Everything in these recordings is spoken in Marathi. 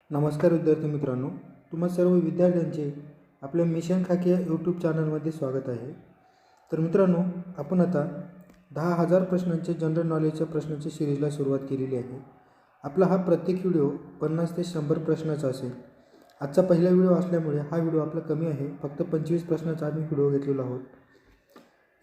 नमस्कार विद्यार्थी मित्रांनो, तुम्हा सर्व विद्यार्थ्यांचे आपल्या मिशन खाकी या यूट्यूब चॅनलमध्ये स्वागत आहे। तर मित्रांनो, आपण आता 10,000 प्रश्नांचे जनरल नॉलेजच्या प्रश्नांची सिरीजला सुरुवात केलेली आहे। आपला हा प्रत्येक व्हिडिओ 50 ते 100 प्रश्नाचा असेल। आजचा पहिला व्हिडिओ असल्यामुळे हा व्हिडिओ आपला कमी आहे, फक्त 25 प्रश्नांचा आम्ही व्हिडिओ घेतलेला आहोत।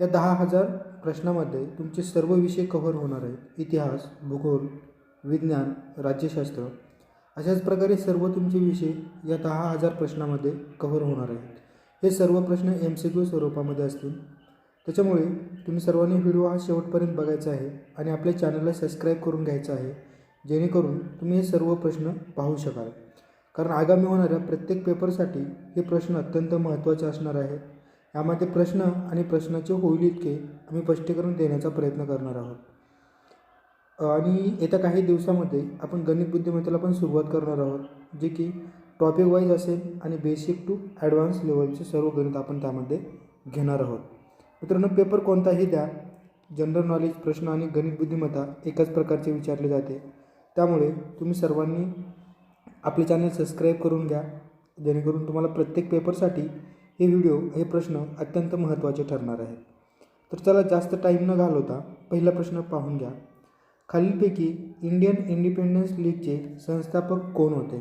या 10,000 प्रश्नांमध्ये तुमचे सर्व विषय कव्हर होणार आहेत। इतिहास, भूगोल, विज्ञान, राज्यशास्त्र अशाच प्रकारे सर्व तुमचे विषय या 10,000 प्रश्नामध्ये कव्हर होणार आहेत। हे सर्व प्रश्न MCQ स्वरूपामध्ये असतील, त्याच्यामुळे तुम्ही सर्वांनी व्हिडिओ हा शेवटपर्यंत बघायचा आहे आणि आपल्या चॅनलला सबस्क्राईब करून घ्यायचं आहे, जेणेकरून तुम्ही हे सर्व प्रश्न पाहू शकाल। कारण आगामी होणाऱ्या प्रत्येक पेपरसाठी हे प्रश्न अत्यंत महत्त्वाचे असणार आहेत। यामध्ये प्रश्न आणि प्रश्नाचे होईल इतके आम्ही स्पष्टीकरण देण्याचा प्रयत्न करणार आहोत। आणि येत्या काही दिवसामध्ये आपण गणित बुद्धिमत्तेला पण सुरुवात करणार आहोत, जे की टॉपिक वाईज असेल आणि बेसिक टू ॲडव्हान्स लेवलचे सर्व गणित आपण त्यामध्ये घेणार आहोत। मित्रांनो, पेपर कोणताही द्या, जनरल नॉलेज प्रश्न आणि गणित बुद्धिमत्ता एकाच प्रकारचे विचारले जाते। त्यामुळे तुम्ही सर्वांनी आपले चॅनल सबस्क्राईब करून घ्या, जेणेकरून तुम्हाला प्रत्येक पेपरसाठी हे व्हिडिओ हे प्रश्न अत्यंत महत्त्वाचे ठरणार आहेत। तर चला, जास्त टाईम न घालवता पहिला प्रश्न पाहून घ्या। खालीलपैकी इंडियन इंडिपेंडन्स लीगचे संस्थापक कोण होते?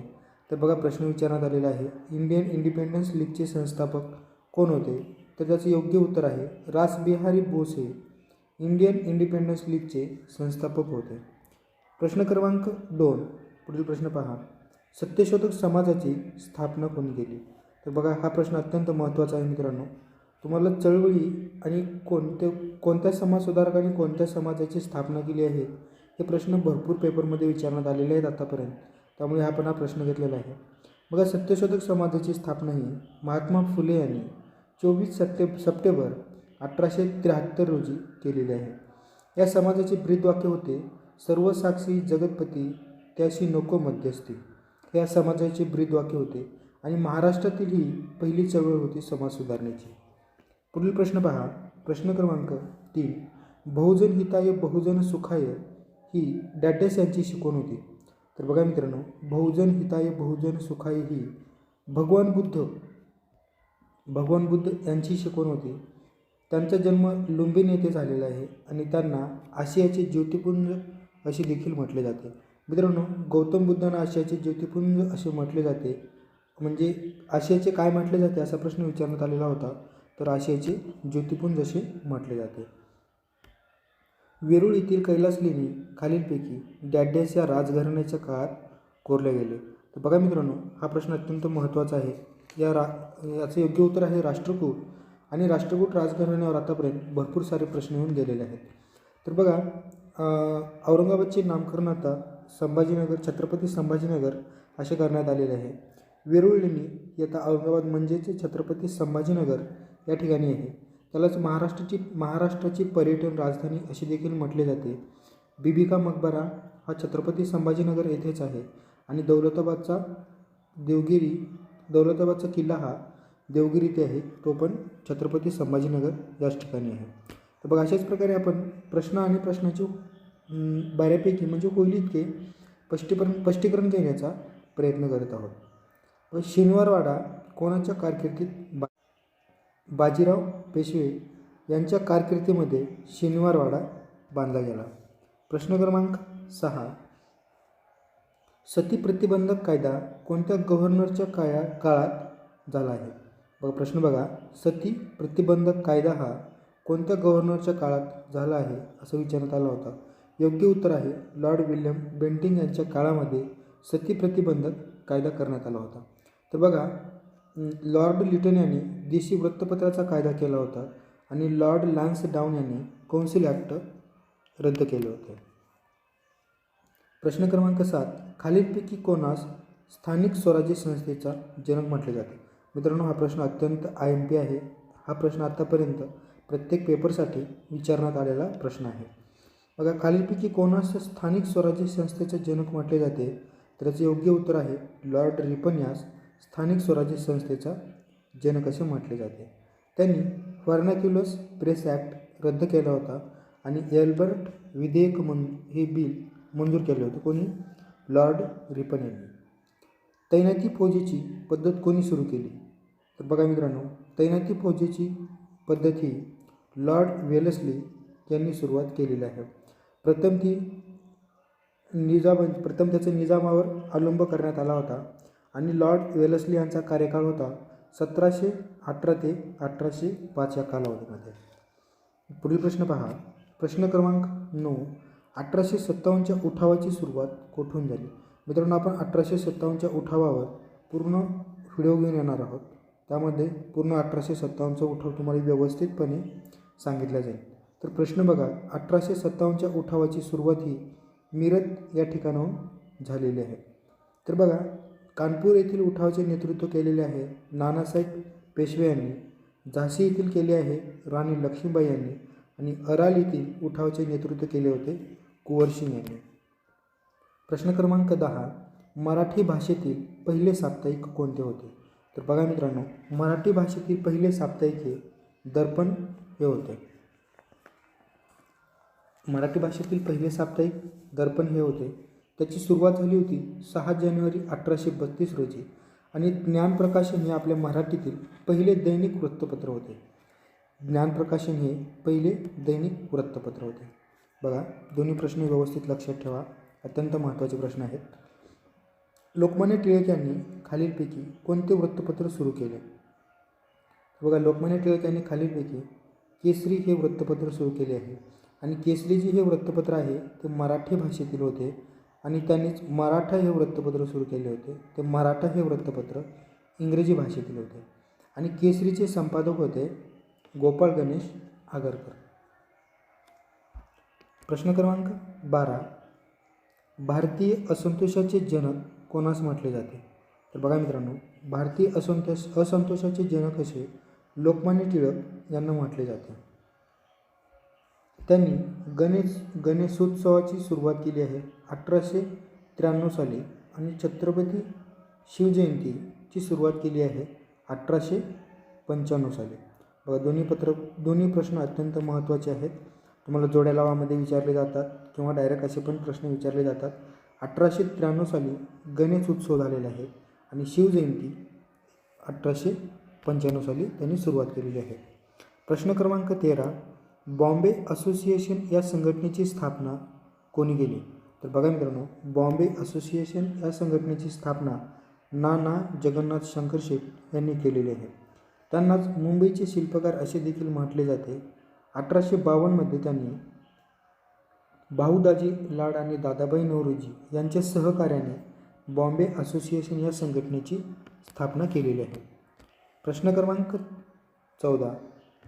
तर बघा, प्रश्न विचारण्यात आलेला आहे, इंडियन इंडिपेंडन्स लीगचे संस्थापक कोण होते? तर त्याचे योग्य उत्तर आहे रासबिहारी बोस हे इंडियन इंडिपेंडन्स लीगचे संस्थापक होते। प्रश्न क्रमांक 2, पुढील प्रश्न पहा, सत्यशोधक समाजाची स्थापना कोणी केली? तर बघा, हा प्रश्न अत्यंत महत्त्वाचा आहे मित्रांनो। तुम्हाला चळवळी आणि कोणत्या समाजसुधारकांनी कोणत्या समाजाची स्थापना केली आहे हे प्रश्न भरपूर पेपरमध्ये विचारण्यात आलेले आहेत आतापर्यंत, त्यामुळे हा प्रश्न घेतलेला आहे। बघा, सत्यशोधक समाजाची स्थापना ही महात्मा फुले यांनी 24 सप्टेंबर 1873 रोजी केलेली आहे। या समाजाचे ब्रीदवाक्य होते, सर्वसाक्षी जगतपती त्याशी नको मध्यस्थी। हे या समाजाचे ब्रीदवाक्य होते आणि महाराष्ट्रातील ही पहिली चळवळ होती समाज सुधारणेची। पुढील प्रश्न पहा, प्रश्न क्रमांक 3, बहुजन हिताय बहुजन सुखाय ही डॅडेस यांची शिकवण होती? तर बघा मित्रांनो, बहुजन हिताय बहुजन सुखाय ही भगवान बुद्ध यांची शिकवण होती। त्यांचा जन्म लुंबिनी येथे झालेला आहे आणि त्यांना आशियाचे ज्योतिपुंज असे देखील म्हटले जाते। मित्रांनो, गौतम बुद्धांना आशियाचे ज्योतिपुंज असे म्हटले जाते। म्हणजे आशियाचे काय म्हटले जाते असा प्रश्न विचारण्यात आलेला होता, तर आशियाचे ज्योतिपुंज असे म्हटले जाते। वेरूळ येथील कैलास लेणी खालीलपैकी डॅडेस या राजघराण्याच्या काळात कोरले गेले? तर बघा मित्रांनो, हा प्रश्न अत्यंत महत्त्वाचा आहे। याचे योग्य उत्तर आहे राष्ट्रकूट, आणि राष्ट्रकूट राजघराण्यावर आतापर्यंत भरपूर सारे प्रश्न येऊन गेलेले आहेत। तर बघा, औरंगाबादचे नामकरण आता संभाजीनगर, छत्रपती संभाजीनगर असे करण्यात आलेले आहे। वेरूळ लेणी ही आता औरंगाबाद म्हणजेच छत्रपती संभाजीनगर या ठिकाणी आहे। त्यालाच महाराष्ट्राची पर्यटन राजधानी असे देखील म्हटले जाते। बीबी का मकबरा हा छत्रपती संभाजीनगर येथेच आहे आणि दौलताबादचा किल्ला हा देवगिरी येथे आहे, तो पण छत्रपती संभाजीनगर याच ठिकाणी आहे। तर बघा, अशाच प्रकारे आपण प्रश्न आणि प्रश्नाचे बऱ्यापैकी म्हणजे होईल इतके स्पष्टीकरण देण्याचा प्रयत्न करत आहोत। शनिवारवाडा कोणाच्या कारकिर्दीत? बाजीराव पेशवे यांच्या कारकिर्दीमध्ये शनिवारवाडा बांधला गेला। प्रश्न क्रमांक 6, सती प्रतिबंधक कायदा कोणत्या गव्हर्नरच्या काळात झाला आहे? बघा, प्रश्न बघा, सती प्रतिबंधक कायदा हा कोणत्या गव्हर्नरच्या काळात झाला आहे असं विचारण्यात आला होता। योग्य उत्तर आहे लॉर्ड विल्यम बेंटिंक यांच्या काळामध्ये सती प्रतिबंधक कायदा करण्यात आला होता। तर बघा, लॉर्ड लिटन यांनी देशी वृत्तपत्राचा कायदा केला होता आणि लॉर्ड लॅन्सडाउन यांनी कौन्सिल ॲक्ट रद्द केले होते। प्रश्न क्रमांक 7, खालीलपैकी कोणास स्थानिक स्वराज्य संस्थेचा जनक म्हटले जाते? मित्रांनो, हा प्रश्न अत्यंत IMP आहे। हा प्रश्न आतापर्यंत प्रत्येक पेपरसाठी विचारण्यात आलेला प्रश्न आहे। बघा, खालीलपैकी कोणास स्थानिक स्वराज्य संस्थेचे जनक म्हटले जाते? तर याचे योग्य उत्तर आहे लॉर्ड रिपन यास स्थानिक स्वराज्य संस्थेचा जनक असे म्हटले जाते। त्यांनी व्हर्नाक्युलस प्रेस ॲक्ट रद्द केला होता आणि एल्बर्ट विधेयक हे बिल मंजूर केले होते। कोणी? लॉर्ड रिपन यांनी। तैनाती फौजेची पद्धत कोणी सुरू केली? तर बघा मित्रांनो, तैनाती फौजेची पद्धत ही लॉर्ड वेलस्ली यांनी सुरुवात केलेली आहे. प्रथम त्याचा निजामावर अवलंब करण्यात आला होता आणि लॉर्ड वेलस्ली यांचा कार्यकाळ होता 1718 ते 1805 या कालावधीमध्ये. पुढील प्रश्न पहा. प्रश्न क्रमांक 9. 1857च्या उठावाची सुरुवात कोठून झाली? मित्रांनो, आपण 1857च्या उठावावर पूर्ण व्हिडिओ घेऊन येणार आहोत. त्यामध्ये पूर्ण 1857चा उठाव तुम्हाला व्यवस्थितपणे सांगितला जाईल. तर प्रश्न बघा, 1857च्या उठावाची सुरुवात ही मिरज या ठिकाणाहून झालेली आहे. तर बघा, कानपूर येथील उठावाचे नेतृत्व केलेले आहे नानासाहेब पेशवे यांनी, झाशी येथील केले आहे राणी लक्ष्मीबाई यांनी आणि अराल येथील उठावाचे नेतृत्व केले होते कुंवरसिंग यांनी. प्रश्न क्रमांक 10. मराठी भाषेतील पहिले साप्ताहिक कोणते होते? तर बघा मित्रांनो, मराठी भाषेतील पहिले साप्ताहिक हे दर्पण हे होते. मराठी भाषेतील पहिले साप्ताहिक दर्पण हे होते. त्याची सुरुवात झाली होती 6 जानेवारी 1832 रोजी आणि ज्ञानप्रकाशन हे आपल्या मराठीतील पहिले दैनिक वृत्तपत्र होते. ज्ञानप्रकाशन हे पहिले दैनिक वृत्तपत्र होते. बघा, दोन्ही प्रश्न व्यवस्थित लक्षात ठेवा, अत्यंत महत्त्वाचे प्रश्न आहेत. लोकमान्य टिळक यांनी खालीलपैकी कोणते वृत्तपत्र सुरू केले? बघा, लोकमान्य टिळक यांनी खालीलपैकी केसरी हे वृत्तपत्र सुरू केले आहे आणि केसरी जे हे वृत्तपत्र आहे ते मराठी भाषेतील होते आणि त्यांनीच मराठा हे वृत्तपत्र सुरू केले होते. ते मराठा हे वृत्तपत्र इंग्रजी भाषेतील होते आणि केसरीचे संपादक होते गोपाळ गणेश आगरकर. प्रश्न क्रमांक 12. भारतीय असंतोषाचे जनक कोणास म्हटले जाते? तर बघा मित्रांनो, भारतीय असंतोषाचे जनक असे लोकमान्य टिळक यांना म्हटले जाते. त्यांनी गणेशोत्सवाची सुरुवात केली आहे 1893 साली आणि छत्रपती शिवजयंतीची सुरुवात केली आहे 1895 साली. बघा, दोन्ही प्रश्न अत्यंत महत्त्वाचे आहेत. तुम्हाला जोड्या लावामध्ये विचारले जातात किंवा डायरेक्ट असे पण प्रश्न विचारले जातात. 1893 साली गणेश उत्सव झालेला आहे आणि शिवजयंती 1895 साली त्यांनी सुरुवात केलेली आहे. प्रश्न क्रमांक 13. बॉम्बे असोसिएशन या संघटनेची स्थापना कोणी केली? तर बघा मित्रांनो, बॉम्बे असोसिएशन या संघटनेची स्थापना नाना जगन्नाथ शंकर शेठ यांनी केलेली आहे. त्यांनाच मुंबईचे शिल्पकार असे देखील म्हटले जाते. 1852 त्यांनी भाऊदाजी लाड आणि दादाभाई नौरोजी यांच्या सहकार्याने बॉम्बे असोसिएशन या संघटनेची स्थापना केलेली आहे. प्रश्न क्रमांक 14.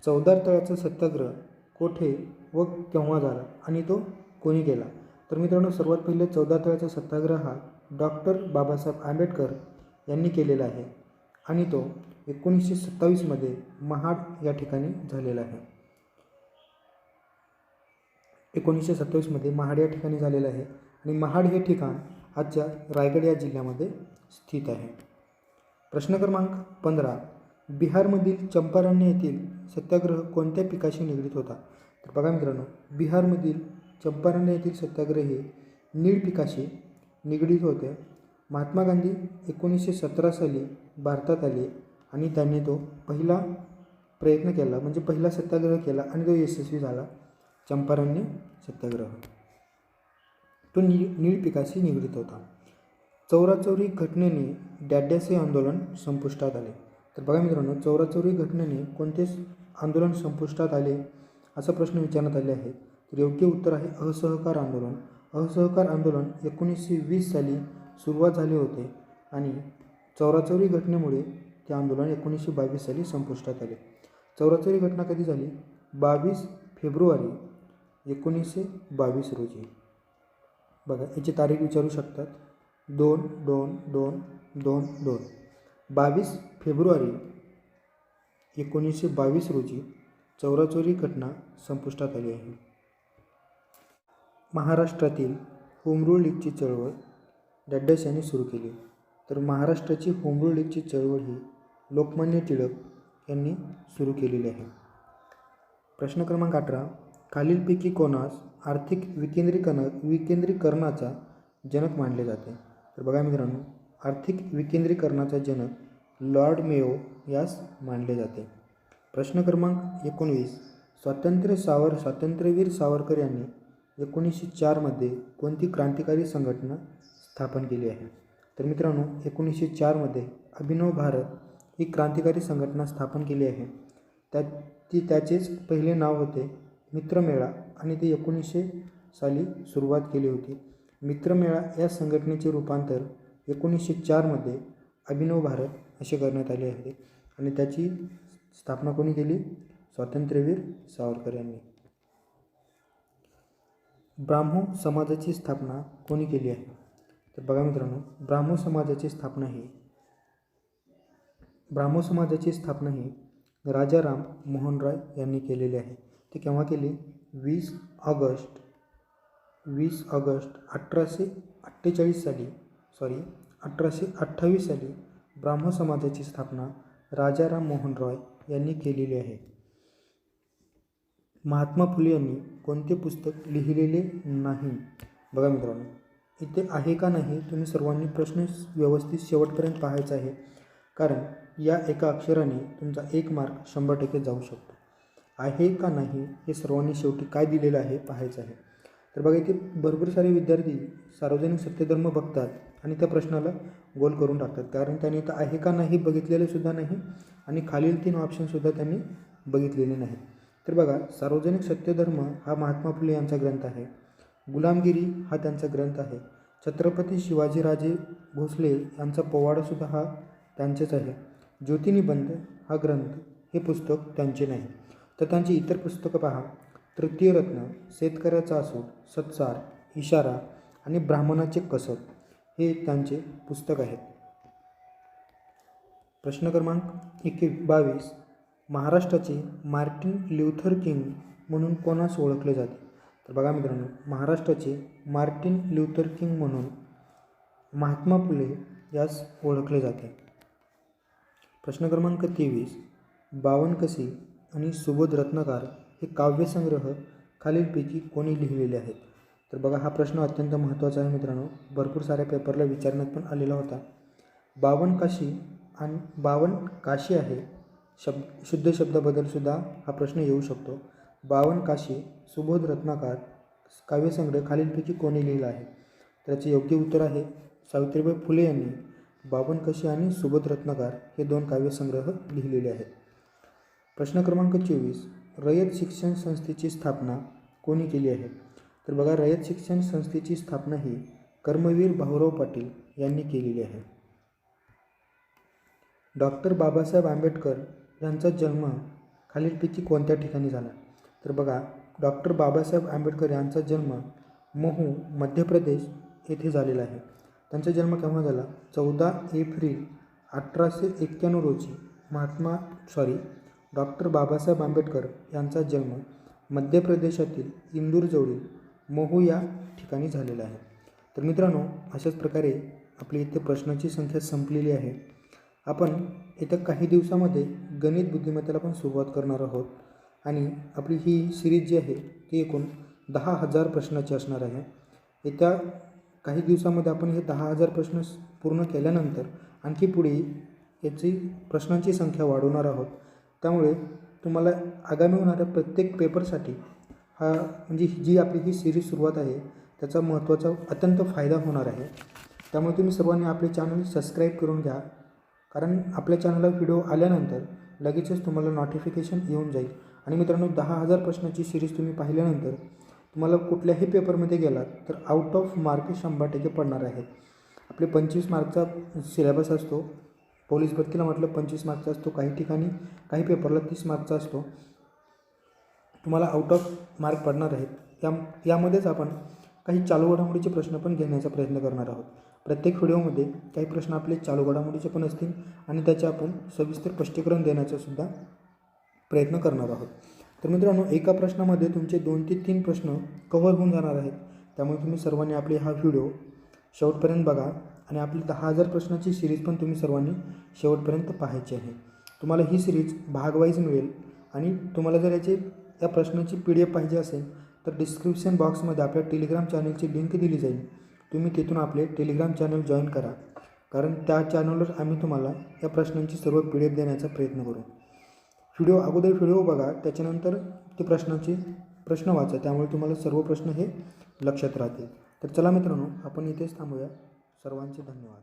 चौदार तळ्याचा सत्याग्रह कोठे व केव्हा झाला आणि तो कोणी केला? तर मित्रांनो, सर्वात पहिले चौदार तळ्याचा सत्याग्रह हा डॉक्टर बाबासाहेब आंबेडकर यांनी केलेला आहे आणि तो 1927 महाड या ठिकाणी झालेला आहे. 1927 महाड या ठिकाणी झालेलं आहे आणि महाड हे ठिकाण आजच्या रायगड या जिल्ह्यामध्ये स्थित आहे. प्रश्न क्रमांक 15. बिहारमधील चंपारण्य येथील सत्याग्रह कोणत्या पिकाशी निगडीत होता? तर बघा मित्रांनो, बिहारमधील चंपारण्य येथील सत्याग्रह हे नीळ पिकाशी निगडीत होते. महात्मा गांधी 1917 साली भारतात आले आणि त्यांनी तो पहिला प्रयत्न केला, म्हणजे पहिला सत्याग्रह केला आणि तो यशस्वी झाला. चंपारण्य सत्याग्रह तो नीळ पिकाशी निगडीत होता. चौराचौरी घटनेने डॅड्याचे आंदोलन संपुष्टात आले. तर बघा मित्रांनो, चौराचौरी घटनेने कोणते आंदोलन संपुष्टात आले असा प्रश्न विचारण्यात आले आहे. तर योग्य उत्तर आहे असहकार आंदोलन. असहकार आंदोलन 1920 साली सुरुवात झाले होते आणि चौराचौरी घटनेमुळे ते आंदोलन 1922 साली संपुष्टात आले. चौराचौरी घटना कधी झाली? 22 फेब्रुवारी 1922 रोजी. बघा, याची तारीख विचारू शकतात. 2/2/2/2/2 22 फेब्रुवारी 1922 रोजी चौराचौरी घटना संपुष्टात आली आहे. महाराष्ट्रातील होम रूल लीगची चळवळ डॅड्यास यांनी सुरू केली. तर महाराष्ट्राची होम रूल लीगची चळवळ ही लोकमान्य टिळक यांनी सुरू केलेली आहे. प्रश्न क्रमांक 18. खालीलपैकी कोणास आर्थिक विकेंद्रीकरणाचा जनक मानले जाते? तर बघा मित्रांनो, आर्थिक विकेंद्रीकरणाचा जनक लॉर्ड मेयो यास मानले जाते. प्रश्न क्रमांक 19. स्वातंत्र्यवीर सावरकर यांनी 1904 मध्ये कोणती क्रांतिकारी संघटना स्थापन केली आहे? तर मित्रांनो, 1904 मध्ये अभिनव भारत ही क्रांतिकारी संघटना स्थापन केली आहे. त्याचेच पहिले नाव होते मित्रमेळा आणि ते 1900 साली सुरुवात केली होती. मित्रमेळा या संघटनेचे रूपांतर 1904 मध्ये अभिनव भारत असे करण्यात आले आहे आणि त्याची स्थापना कोणी केली? स्वातंत्र्यवीर सावरकर यांनी. ब्राह्मो समाजाची स्थापना कोणी केली आहे? तर बघा मित्रांनो, ब्राह्मो समाजाची स्थापना ही राजाराम मोहन रॉय यांनी केलेली आहे. ते केव्हा केली? 20 ऑगस्ट 1828 साली ब्राह्मो समाजाची स्थापना राजाराम मोहन रॉय यांनी केलेली आहे. महात्मा फुले यांनी कोणते पुस्तक लिहिलेले नाही? बघा मित्रांनो, इथे आहे का नाही तुम्ही सर्वांनी प्रश्न व्यवस्थित शेवटपर्यंत पाहायचा आहे, कारण या एका अक्षराने तुमचा 1 मार्क 100% जाऊ शकतो. आहे का नाही हे सर्वांनी शेवटी काय दिलेलं आहे पाहायचं आहे. तर बघा, इथे भरपूर सारे विद्यार्थी सार्वजनिक सत्यधर्म बघतात आणि त्या प्रश्नाला गोल करून टाकतात, कारण त्यांनी इथं आहे का नाही बघितलेले सुद्धा नाही आणि खालील 3 ऑप्शनसुद्धा त्यांनी बघितलेले नाही. तर बघा, सार्वजनिक सत्यधर्म हा महात्मा फुले यांचा ग्रंथ आहे. गुलामगिरी हा त्यांचा ग्रंथ आहे. छत्रपती शिवाजीराजे भोसले यांचा पोवाडासुद्धा हा त्यांचेच आहे. ज्योतिनिबंध हा ग्रंथ हे पुस्तक त्यांचे नाही. तर त्यांची इतर पुस्तकं पहा. तृतीय रत्न, शेतकऱ्याचा असूड, सत्सार, इशारा आणि ब्राह्मणाचे कसब हे त्यांचे पुस्तक आहेत. प्रश्न क्रमांक 22. महाराष्ट्राचे मार्टिन ल्यूथर किंग म्हणून कोणास ओळखले जाते? तर बघा मित्रांनो, महाराष्ट्राचे मार्टिन ल्यूथर किंग म्हणून महात्मा फुले यास ओळखले जाते. प्रश्न क्रमांक 23. बावनकशी आणि सुबोध रत्नाकर हे काव्यसंग्रह खालीलपैकी कोणी लिहिलेले आहेत? तर बघा, हा प्रश्न अत्यंत महत्त्वाचा आहे मित्रांनो, भरपूर साऱ्या पेपरला विचारण्यात पण आलेला होता. बावन काशी आहे, शुद्ध शब्दाबद्दलसुद्धा हा प्रश्न येऊ शकतो. बावन काशी सुबोध रत्नाकर काव्यसंग्रह खालीलपैकी कोणी लिहिला आहे? त्याचे योग्य उत्तर आहे सावित्रीबाई फुले यांनी बावनकशी आणि सुबोध रत्नाकर हे 2 काव्यसंग्रह लिहिलेले आहेत. प्रश्न क्रमांक 24. रयत शिक्षण संस्थेची स्थापना कोणी केली आहे? तर बघा, रयत शिक्षण संस्थेची स्थापना ही कर्मवीर भाऊराव पाटील यांनी केलेली आहे. डॉक्टर बाबासाहेब आंबेडकर यांचा जन्म खालीलपैकी कोणत्या ठिकाणी झाला? तर बघा, डॉक्टर बाबासाहेब आंबेडकर यांचा जन्म महू मध्य प्रदेश येथे झालेला आहे. त्यांचा जन्म केव्हा झाला? 14 एप्रिल 1891 रोजी डॉक्टर बाबासाहेब आंबेडकर यांचा जन्म मध्य प्रदेशातील इंदूरजवळील महू या ठिकाणी झालेला आहे. तर मित्रांनो, अशाच प्रकारे आपली इथे प्रश्नांची संख्या संपलेली आहे. आपण येत्या काही दिवसामध्ये गणित बुद्धिमत्तेला पण सुरुवात करणार आहोत आणि आपली ही सिरीज जी आहे ती एकूण 10,000 प्रश्नाची असणार आहे. येत्या काही दिवसामध्ये आपण हे 10,000 प्रश्न पूर्ण केल्यानंतर आणखी पुढे याची प्रश्नांची संख्या वाढवणार आहोत. त्यामुळे तुम्हाला आगामी होणाऱ्या प्रत्येक पेपरसाठी हा म्हणजे जी आपली ही सिरीज सुरुवात आहे त्याचा महत्त्वाचा अत्यंत फायदा होणार आहे. त्यामुळे तुम्ही सर्वांनी आपले चॅनल सबस्क्राईब करून घ्या, कारण आपल्या चॅनलला व्हिडिओ आल्यानंतर लगेचच तुम्हाला नोटिफिकेशन येऊन जाईल. आणि मित्रांनो, 10,000 प्रश्नाची सिरीज तुम्ही पाहिल्यानंतर तुम्हाला कुठल्याही पेपरमध्ये गेलात तर आउट ऑफ मार्क 100% पडणार आहेत. आपले 25 मार्कचा सिलेबस असतो. पोलीस भरतीला म्हटलं 25 मार्कचा असतो, काही ठिकाणी काही पेपरला 30 मार्कचा असतो. तुम्हाला आउट ऑफ मार्क पडणार आहेत. यामध्येच आपण काही चालू घडामोडीचे प्रश्न पण घेण्याचा प्रयत्न करणार आहोत. प्रत्येक व्हिडिओमध्ये काही प्रश्न आपले चालू घडामोडीचे पण असतील आणि त्याचे आपण सविस्तर स्पष्टीकरण देण्याचा सुद्धा प्रयत्न करणार आहोत. तर मित्रांनो, एका प्रश्नामध्ये तुमचे 2 ते 3 प्रश्न कव्हर होऊन जाणार आहेत. त्यामुळे तुम्ही सर्वांनी आपले हा व्हिडिओ शेवटपर्यंत बघा आणि आपली 10,000 प्रश्नाची सिरीज पण तुम्ही सर्वांनी शेवटपर्यंत पाहायची आहे. तुम्हाला ही सिरीज भागवाईज मिळेल आणि तुम्हाला जर या प्रश्नाची PDF पाहिजे असेल तर डिस्क्रिप्शन बॉक्समध्ये आपल्या टेलिग्राम चॅनलची लिंक दिली जाईल. तुम्ही तिथून आपले टेलिग्राम चॅनल जॉईन करा कारण त्या चॅनलवर आम्ही तुम्हाला या प्रश्नांची सर्व PDF देण्याचा प्रयत्न करू. अगोदर व्हिडिओ बघा, त्याच्यानंतर ते प्रश्न वाचा, त्यामुळे तुम्हाला सर्व प्रश्न हे लक्षात राहतील. तर चला मित्रांनो, आपण इथेच थांबूया. सर्वांचे धन्यवाद.